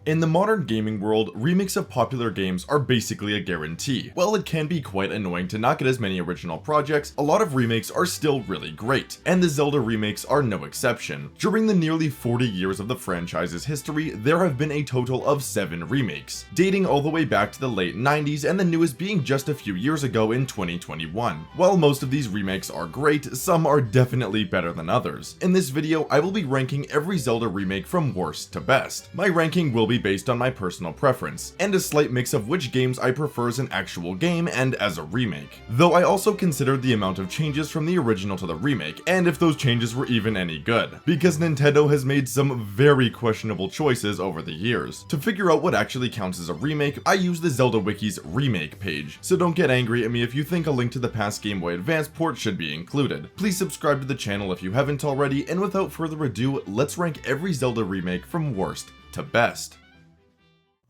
In the modern gaming world, remakes of popular games are basically a guarantee. While it can be quite annoying to not get as many original projects, a lot of remakes are still really great, and the Zelda remakes are no exception. During the nearly 40 years of the franchise's history, there have been a total of 7 remakes, dating all the way back to the late 90s and the newest being just a few years ago in 2021. While most of these remakes are great, some are definitely better than others. In this video, I will be ranking every Zelda remake from worst to best. My ranking will be based on my personal preference, and a slight mix of which games I prefer as an actual game and as a remake. Though I also considered the amount of changes from the original to the remake, and if those changes were even any good, because Nintendo has made some very questionable choices over the years. To figure out what actually counts as a remake, I use the Zelda Wiki's remake page, so don't get angry at me if you think a link to the past Game Boy Advance port should be included. Please subscribe to the channel if you haven't already, and without further ado, let's rank every Zelda remake from worst to best.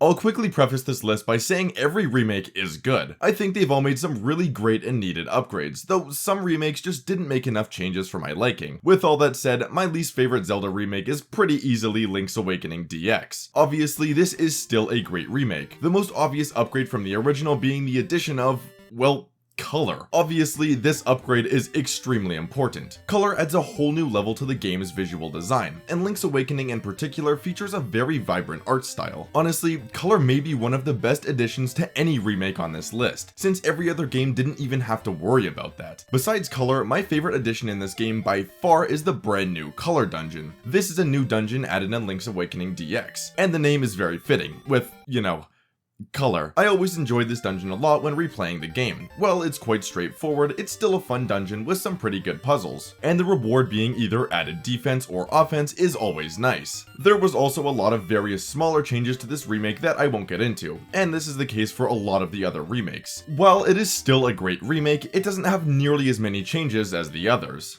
I'll quickly preface this list by saying every remake is good. I think they've all made some really great and needed upgrades, though some remakes just didn't make enough changes for my liking. With all that said, my least favorite Zelda remake is pretty easily Link's Awakening DX. Obviously, this is still a great remake, the most obvious upgrade from the original being the addition of, well, color. Obviously, this upgrade is extremely important. Color adds a whole new level to the game's visual design, and Link's Awakening in particular features a very vibrant art style. Honestly, color may be one of the best additions to any remake on this list, since every other game didn't even have to worry about that. Besides color, my favorite addition in this game by far is the brand new Color Dungeon. This is a new dungeon added in Link's Awakening DX, and the name is very fitting, with, you know, color. I always enjoyed this dungeon a lot when replaying the game. While it's quite straightforward, it's still a fun dungeon with some pretty good puzzles, and the reward being either added defense or offense is always nice. There was also a lot of various smaller changes to this remake that I won't get into, and this is the case for a lot of the other remakes. While it is still a great remake, it doesn't have nearly as many changes as the others.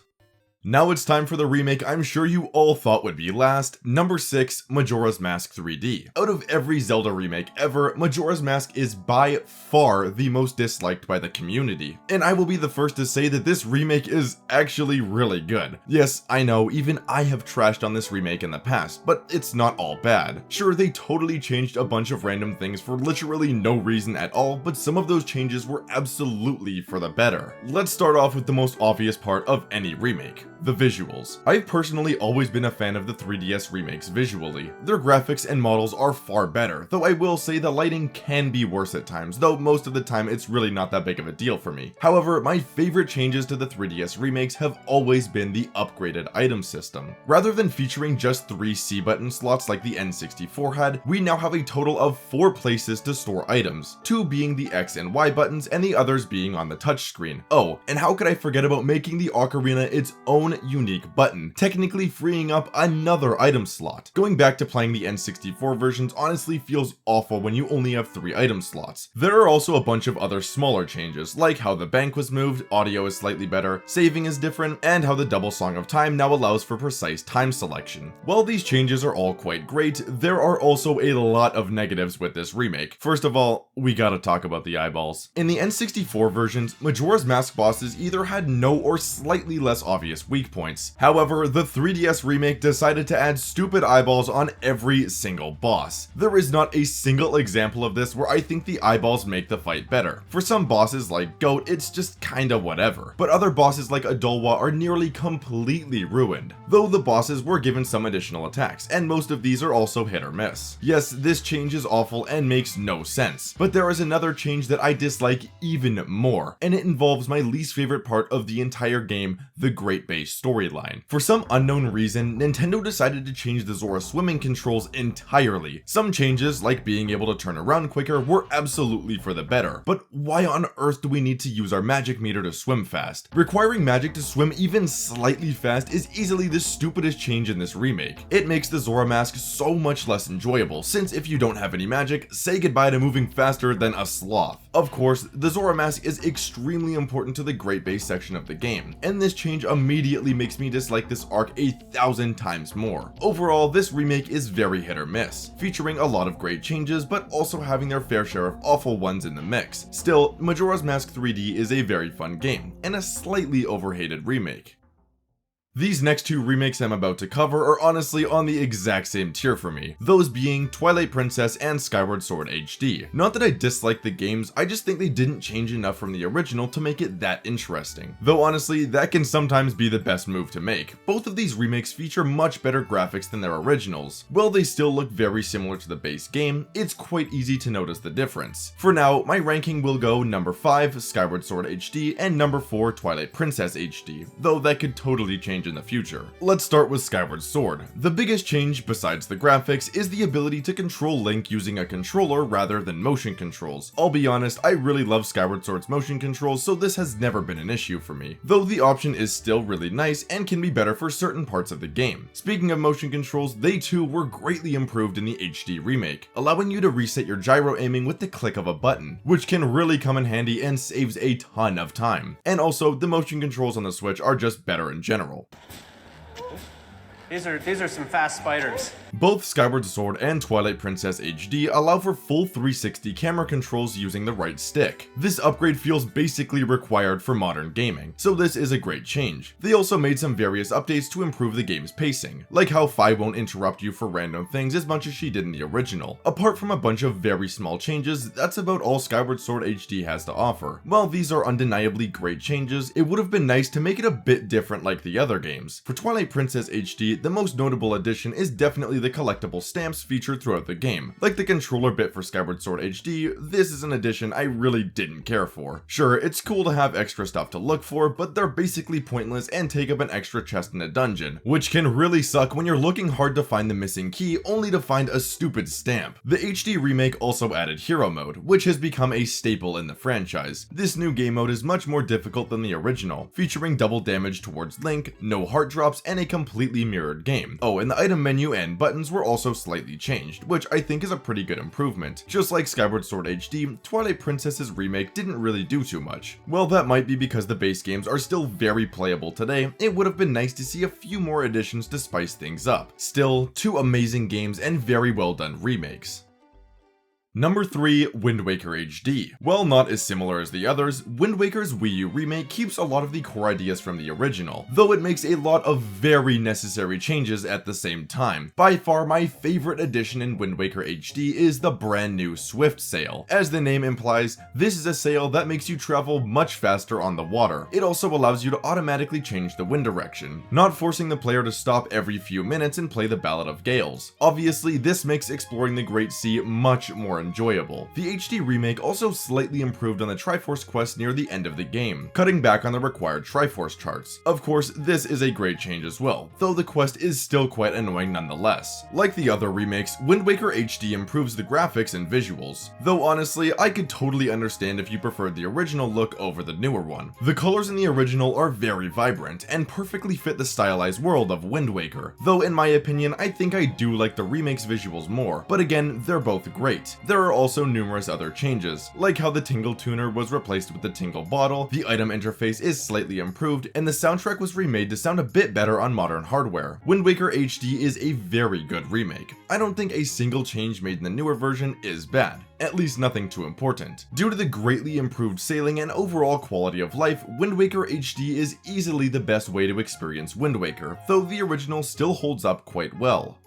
Now it's time for the remake I'm sure you all thought would be last, number 6, Majora's Mask 3D. Out of every Zelda remake ever, Majora's Mask is by far the most disliked by the community, and I will be the first to say that this remake is actually really good. Yes, I know, even I have trashed on this remake in the past, but it's not all bad. Sure, they totally changed a bunch of random things for literally no reason at all, but some of those changes were absolutely for the better. Let's start off with the most obvious part of any remake: the visuals. I've personally always been a fan of the 3DS remakes visually. Their graphics and models are far better, though I will say the lighting can be worse at times, though most of the time it's really not that big of a deal for me. However, my favorite changes to the 3DS remakes have always been the upgraded item system. Rather than featuring just 3 C button slots like the N64 had, we now have a total of 4 places to store items, 2 being the X and Y buttons and the others being on the touchscreen. Oh, and how could I forget about making the Ocarina its own unique button, technically freeing up another item slot. Going back to playing the N64 versions honestly feels awful when you only have 3 item slots. There are also a bunch of other smaller changes, like how the bank was moved, audio is slightly better, saving is different, and how the double Song of Time now allows for precise time selection. While these changes are all quite great, there are also a lot of negatives with this remake. First of all, we gotta talk about the eyeballs. In the N64 versions, Majora's Mask bosses either had no or slightly less obvious weak points. However, the 3DS remake decided to add stupid eyeballs on every single boss. There is not a single example of this where I think the eyeballs make the fight better. For some bosses like Goat, it's just kinda whatever, but other bosses like Adolwa are nearly completely ruined, though the bosses were given some additional attacks, and most of these are also hit or miss. Yes, this change is awful and makes no sense, but there is another change that I dislike even more, and it involves my least favorite part of the entire game, the Great Base storyline. For some unknown reason, Nintendo decided to change the Zora swimming controls entirely. Some changes, like being able to turn around quicker, were absolutely for the better, but why on earth do we need to use our magic meter to swim fast? Requiring magic to swim even slightly fast is easily the stupidest change in this remake. It makes the Zora mask so much less enjoyable, since if you don't have any magic, say goodbye to moving faster than a sloth. Of course, the Zora mask is extremely important to the Great Base section of the game, and this change immediately makes me dislike this arc 1,000 times more. Overall, this remake is very hit or miss, featuring a lot of great changes, but also having their fair share of awful ones in the mix. Still, Majora's Mask 3D is a very fun game, and a slightly overhated remake. These next two remakes I'm about to cover are honestly on the exact same tier for me, those being Twilight Princess and Skyward Sword HD. Not that I dislike the games, I just think they didn't change enough from the original to make it that interesting. Though honestly, that can sometimes be the best move to make. Both of these remakes feature much better graphics than their originals. While they still look very similar to the base game, it's quite easy to notice the difference. For now, my ranking will go number 5, Skyward Sword HD, and number 4, Twilight Princess HD, though that could totally change in the future. Let's start with Skyward Sword. The biggest change, besides the graphics, is the ability to control Link using a controller rather than motion controls. I'll be honest, I really love Skyward Sword's motion controls, so this has never been an issue for me, though the option is still really nice and can be better for certain parts of the game. Speaking of motion controls, they too were greatly improved in the HD remake, allowing you to reset your gyro aiming with the click of a button, which can really come in handy and saves a ton of time. And also, the motion controls on the Switch are just better in general. These are some fast spiders. Both Skyward Sword and Twilight Princess HD allow for full 360 camera controls using the right stick. This upgrade feels basically required for modern gaming, so this is a great change. They also made some various updates to improve the game's pacing, like how Fi won't interrupt you for random things as much as she did in the original. Apart from a bunch of very small changes, that's about all Skyward Sword HD has to offer. While these are undeniably great changes, it would have been nice to make it a bit different like the other games. For Twilight Princess HD, the most notable addition is definitely the collectible stamps featured throughout the game. Like the controller bit for Skyward Sword HD, this is an addition I really didn't care for. Sure, it's cool to have extra stuff to look for, but they're basically pointless and take up an extra chest in a dungeon, which can really suck when you're looking hard to find the missing key only to find a stupid stamp. The HD remake also added Hero Mode, which has become a staple in the franchise. This new game mode is much more difficult than the original, featuring double damage towards Link, no heart drops, and a completely mirrored game. Oh, and the item menu and buttons were also slightly changed, which I think is a pretty good improvement. Just like Skyward Sword HD, Twilight Princess's remake didn't really do too much. Well, that might be because the base games are still very playable today. It would have been nice to see a few more additions to spice things up. Still, two amazing games and very well done remakes. Number 3, Wind Waker HD. While not as similar as the others, Wind Waker's Wii U remake keeps a lot of the core ideas from the original, though it makes a lot of very necessary changes at the same time. By far my favorite addition in Wind Waker HD is the brand new Swift Sail. As the name implies, this is a sail that makes you travel much faster on the water. It also allows you to automatically change the wind direction, not forcing the player to stop every few minutes and play the Ballad of Gales. Obviously, this makes exploring the Great Sea much more enjoyable. The HD remake also slightly improved on the Triforce quest near the end of the game, cutting back on the required Triforce charts. Of course, this is a great change as well, though the quest is still quite annoying nonetheless. Like the other remakes, Wind Waker HD improves the graphics and visuals, though honestly, I could totally understand if you preferred the original look over the newer one. The colors in the original are very vibrant and perfectly fit the stylized world of Wind Waker, though in my opinion, I think I do like the remake's visuals more, but again, they're both great. There are also numerous other changes, like how the Tingle Tuner was replaced with the Tingle Bottle, the item interface is slightly improved, and the soundtrack was remade to sound a bit better on modern hardware. Wind Waker HD is a very good remake. I don't think a single change made in the newer version is bad. At least nothing too important. Due to the greatly improved sailing and overall quality of life, Wind Waker HD is easily the best way to experience Wind Waker, though the original still holds up quite well.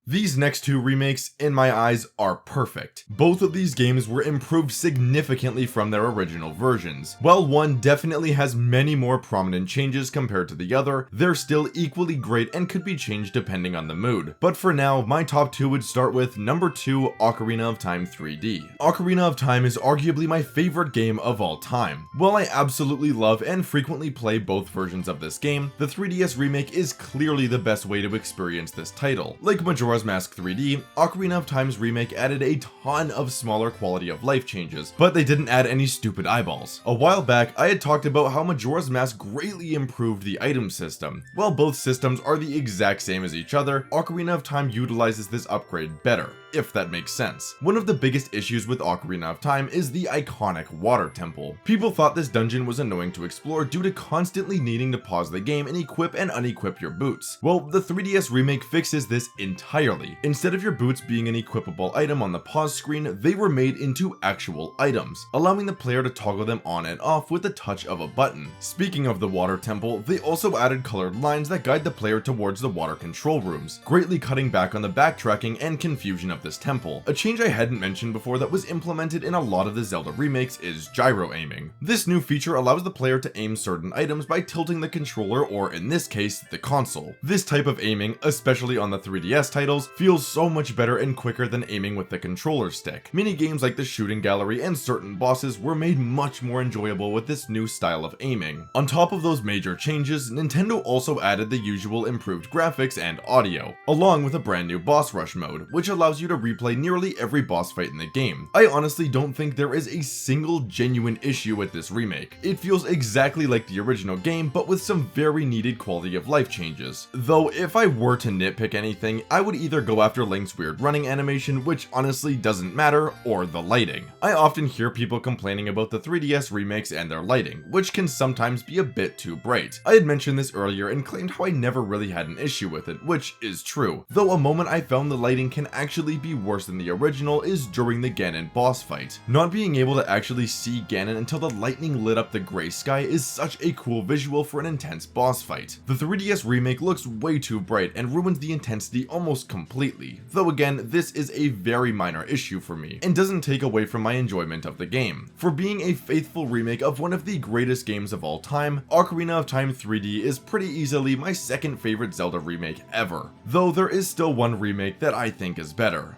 These next two remakes, in my eyes, are perfect. Both of these games were improved significantly from their original versions. While one definitely has many more prominent changes compared to the other, they're still equally great and could be changed depending on the mood. But for now, my top two would start with number 2, Ocarina of Time 3D. Ocarina of Time is arguably my favorite game of all time. While I absolutely love and frequently play both versions of this game, the 3DS remake is clearly the best way to experience this title. Like Majora's Mask 3D, Ocarina of Time's remake added a ton of smaller quality of life changes, but they didn't add any stupid eyeballs. A while back, I had talked about how Majora's Mask greatly improved the item system. While both systems are the exact same as each other, Ocarina of Time utilizes this upgrade better, if that makes sense. One of the biggest issues with Ocarina of Time is the iconic water temple. People thought this dungeon was annoying to explore due to constantly needing to pause the game and equip and unequip your boots. Well, the 3DS remake fixes this entirely. entirely. Instead of your boots being an equipable item on the pause screen, they were made into actual items, allowing the player to toggle them on and off with the touch of a button. Speaking of the water temple, they also added colored lines that guide the player towards the water control rooms, greatly cutting back on the backtracking and confusion of this temple. A change I hadn't mentioned before that was implemented in a lot of the Zelda remakes is gyro aiming. This new feature allows the player to aim certain items by tilting the controller, or in this case, the console. This type of aiming, especially on the 3DS titles, feels so much better and quicker than aiming with the controller stick. Mini games like the shooting gallery and certain bosses were made much more enjoyable with this new style of aiming. On top of those major changes, Nintendo also added the usual improved graphics and audio, along with a brand new boss rush mode, which allows you to replay nearly every boss fight in the game. I honestly don't think there is a single genuine issue with this remake. It feels exactly like the original game, but with some very needed quality of life changes. Though if I were to nitpick anything, I would either go after Link's weird running animation, which honestly doesn't matter, or the lighting. I often hear people complaining about the 3DS remakes and their lighting, which can sometimes be a bit too bright. I had mentioned this earlier and claimed how I never really had an issue with it, which is true. Though a moment I found the lighting can actually be worse than the original is during the Ganon boss fight. Not being able to actually see Ganon until the lightning lit up the gray sky is such a cool visual for an intense boss fight. The 3DS remake looks way too bright and ruins the intensity almost completely, though again, this is a very minor issue for me, and doesn't take away from my enjoyment of the game. For being a faithful remake of one of the greatest games of all time, Ocarina of Time 3D is pretty easily my second favorite Zelda remake ever, though there is still one remake that I think is better.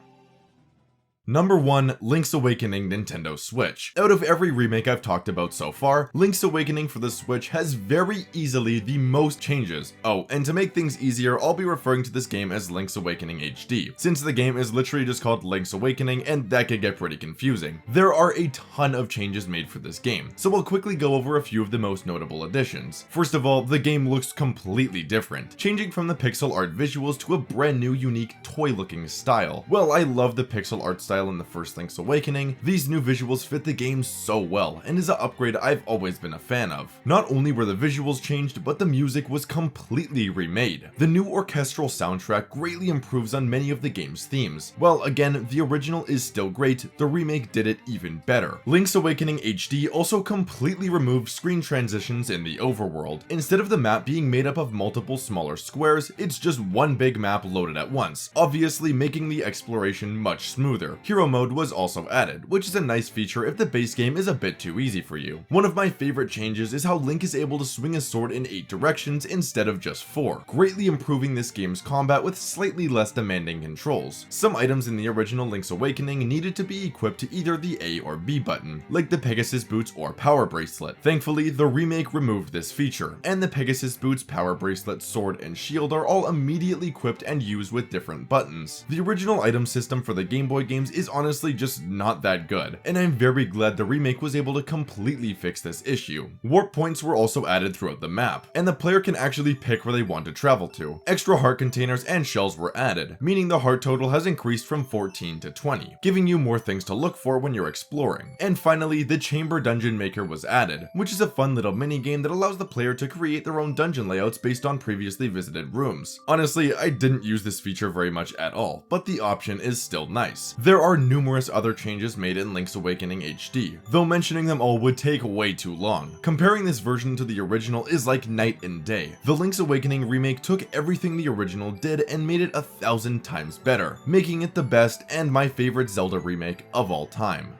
Number 1, Link's Awakening Nintendo Switch. Out of every remake I've talked about so far, Link's Awakening for the Switch has very easily the most changes. Oh, and to make things easier, I'll be referring to this game as Link's Awakening HD, since the game is literally just called Link's Awakening, and that could get pretty confusing. There are a ton of changes made for this game, so I'll quickly go over a few of the most notable additions. First of all, the game looks completely different, changing from the pixel art visuals to a brand new unique toy-looking style. Well, I love the pixel art style in the first Link's Awakening, these new visuals fit the game so well, and is an upgrade I've always been a fan of. Not only were the visuals changed, but the music was completely remade. The new orchestral soundtrack greatly improves on many of the game's themes. While again, the original is still great, the remake did it even better. Link's Awakening HD also completely removed screen transitions in the overworld. Instead of the map being made up of multiple smaller squares, it's just one big map loaded at once, obviously making the exploration much smoother. Hero mode was also added, which is a nice feature if the base game is a bit too easy for you. One of my favorite changes is how Link is able to swing his sword in 8 directions instead of just 4, greatly improving this game's combat with slightly less demanding controls. Some items in the original Link's Awakening needed to be equipped to either the A or B button, like the Pegasus boots or power bracelet. Thankfully, the remake removed this feature, and the Pegasus boots, power bracelet, sword, and shield are all immediately equipped and used with different buttons. The original item system for the Game Boy games is honestly just not that good, and I'm very glad the remake was able to completely fix this issue. Warp points were also added throughout the map, and the player can actually pick where they want to travel to. Extra heart containers and shells were added, meaning the heart total has increased from 14 to 20, giving you more things to look for when you're exploring. And finally, the Chamber Dungeon Maker was added, which is a fun little mini game that allows the player to create their own dungeon layouts based on previously visited rooms. Honestly, I didn't use this feature very much at all, but the option is still nice. There are numerous other changes made in Link's Awakening HD, though mentioning them all would take way too long. Comparing this version to the original is like night and day. The Link's Awakening remake took everything the original did and made it 1,000 times better, making it the best and my favorite Zelda remake of all time.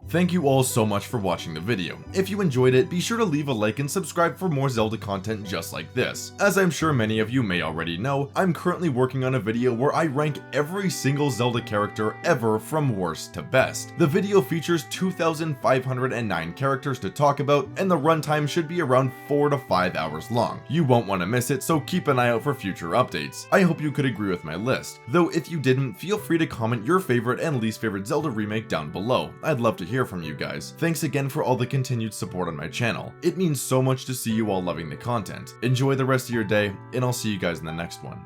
Thank you all so much for watching the video. If you enjoyed it, be sure to leave a like and subscribe for more Zelda content just like this. As I'm sure many of you may already know, I'm currently working on a video where I rank every single Zelda character ever from worst to best. The video features 2,509 characters to talk about, and the runtime should be around 4 to 5 hours long. You won't want to miss it, so keep an eye out for future updates. I hope you could agree with my list, though if you didn't, feel free to comment your favorite and least favorite Zelda remake down below. I'd love to hear from you guys. Thanks again for all the continued support on my channel. It means so much to see you all loving the content. Enjoy the rest of your day, and I'll see you guys in the next one.